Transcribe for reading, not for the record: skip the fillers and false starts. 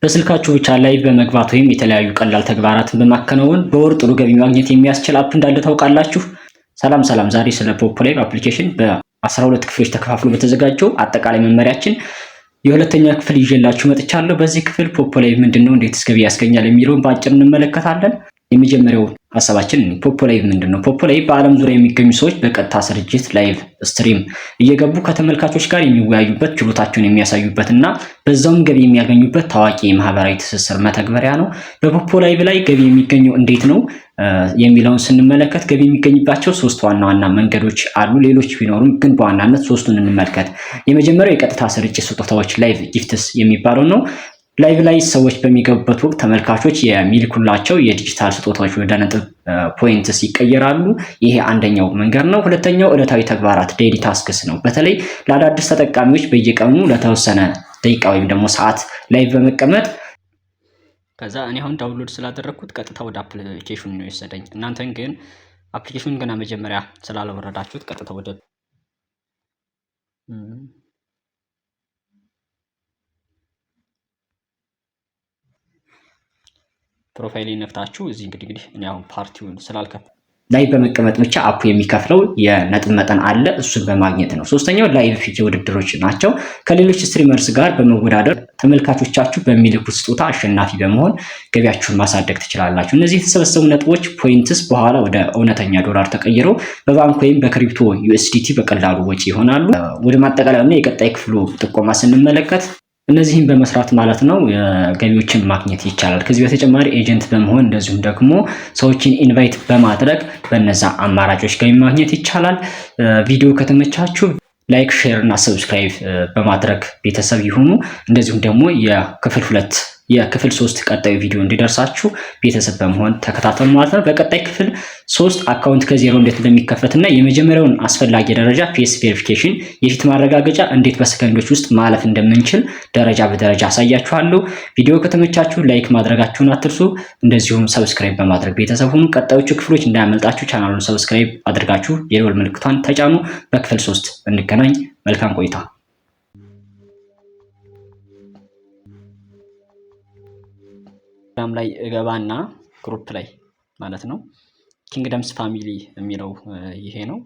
በስልካችሁ ብቻ ላይ በመግባት ወይም የተለያዩ ቀላል ተግባራትን በማከናወን በወር ጥሩ ገቢ ማግኘት የሚያስችል አፕ እንዳለ ታውቃላችሁ? ሰላም ዛሬ ስለ ፖፖላይቭ አፕሊኬሽን በ12 ክፍሎች ተከፋፍሎ በተዘጋጀው አጠቃላይ መመሪያችን የሁለተኛ ክፍል ይዤላችሁ መጥቻለሁ። በዚህ ክፍል ፖፖላይቭ ምንድነው፣ እንዴትስ ገቢ ያስገኛል የሚለውን በአጭር እንመለከታለን። የመጀመሪያው ሐሳባችን ፖፖላይቭ ምንድነው? ፖፖላይቭ በዓለም ዙሪያ የሚገኙ ሰዎች በቀጥታ ስርጭት ላይቭ ስትሪም እየገቡ ከተመልካቾች ጋር የሚወያዩበት፣ ችሎታቸውን የሚያሳዩበትና በዛውም ገቢ የሚያገኙበት ታዋቂ የማህበራዊ ትስስር መተግበሪያ ነው። በፖፖላይቭ ላይ ገቢ የሚገኘው እንዴት ነው የሚለውን ስንመለከት ገቢ የሚገኝባቸው ሶስት ዋና ዋና መንገዶች አሉ። ሌሎች ቢኖሩም ግን በዋናነት ሶስቱን እንመልከት። የመጀመሪያው የቀጥታ ስርጭት ስጦታዎች ላይቭ ጊፍትስ የሚባለው ነው። ላይቭ ላይ ሰዎች በሚገቡበት ወቅት ተመልካቾች የሚልኩላቸው የዲጂታል ስጦታዎች ወደ ነጥብ ፖይንትስ ይቀየራሉ። ይሄ አንደኛው መንገድ ነው። ሁለተኛው ዕለታዊ ተግባራት ዴይሊ ታስክስ ነው። በተለይ ለአዳዲስ ተጠቃሚዎች በየቀኑ ለተወሰነ ደቂቃ ወይም ደግሞ ሰዓት ላይቭ በመቀመጥ ከዛ እኔ አሁን ዳውንሎድ ስላደረኩት ቀጥታ ወደ አፕሊኬሽኑ ነው የወሰደኝ። እናንተን ግን አፕሊኬሽኑን ገና መጀመሪያ ስላልወረዳችሁት ቀጥታ ወደ ፕሮፋይል ነክታችሁ እዚህ እንግዲህ እኔ አሁን ፓርቲውን ስላልከፍ ላይ በመቀመጥ ብቻ አፑ የሚከፍለው የነጥብ መጠን አለ፣ እሱን በማግኘት ነው። ሶስተኛው ላይቭ ፊት ውድድሮች ናቸው። ከሌሎች ስትሪመርስ ጋር በመወዳደር ተመልካቾቻችሁ በሚልኩት ስጦታ አሸናፊ በመሆን ገቢያችሁን ማሳደግ ትችላላችሁ። እነዚህ የተሰበሰቡ ነጥቦች ፖይንትስ በኋላ ወደ እውነተኛ ዶላር ተቀይረው በባንክ ወይም በክሪፕቶ ዩኤስዲቲ በቀላሉ ወጪ ይሆናሉ። ወደ ማጠቃለያውና የቀጣይ ክፍሉ ጥቆማ ስንመለከት እነዚህን በመስራት ማለት ነው ገቢዎችን ማግኘት ይቻላል። ከዚህ በተጨማሪ ኤጀንት በመሆን እንደዚሁም ደግሞ ሰዎችን ኢንቫይት በማድረግ በነዛ አማራጮች ገቢ ማግኘት ይቻላል። ቪዲዮ ከተመቻችሁ ላይክ፣ ሼር እና ሰብስክራይብ በማድረግ ቤተሰብ ይሁኑ። እንደዚሁም ደግሞ የክፍል 3 ቀጣዩ ቪዲዮ እንዲደርሳችሁ ቤተሰብ በመሆን ተከታተሉ ማለት ነው። በቀጣይ ክፍል 3 አካውንት ከዜሮ እንዴት እንደሚከፈትና የመጀመሪያውን አስፈላጊ ደረጃ ፌስ ቬሪፊኬሽን የፊት ማረጋገጫ እንዴት በሰከንዶች ውስጥ ማለፍ እንደምንችል ደረጃ በደረጃ አሳያችኋለሁ። ቪዲዮ ከተመቻችሁ ላይክ ማድረጋችሁን አትርሱ። እንደዚሁም ሰብስክራይብ በማድረግ ቤተሰብ ሁኑ። ቀጣዮቹ ክፍሎች እንዳያመልጣችሁ ቻናሉን ሰብስክራይብ አድርጋችሁ የደወል ምልክቷን ተጫኑ። በክፍል 3 እንገናኝ። መልካም ቆይታ። ላይ እገባና ግሩፕ ላይ ማለት ነው ኪንግደምስ ፋሚሊ የሚለው ይሄ ነው።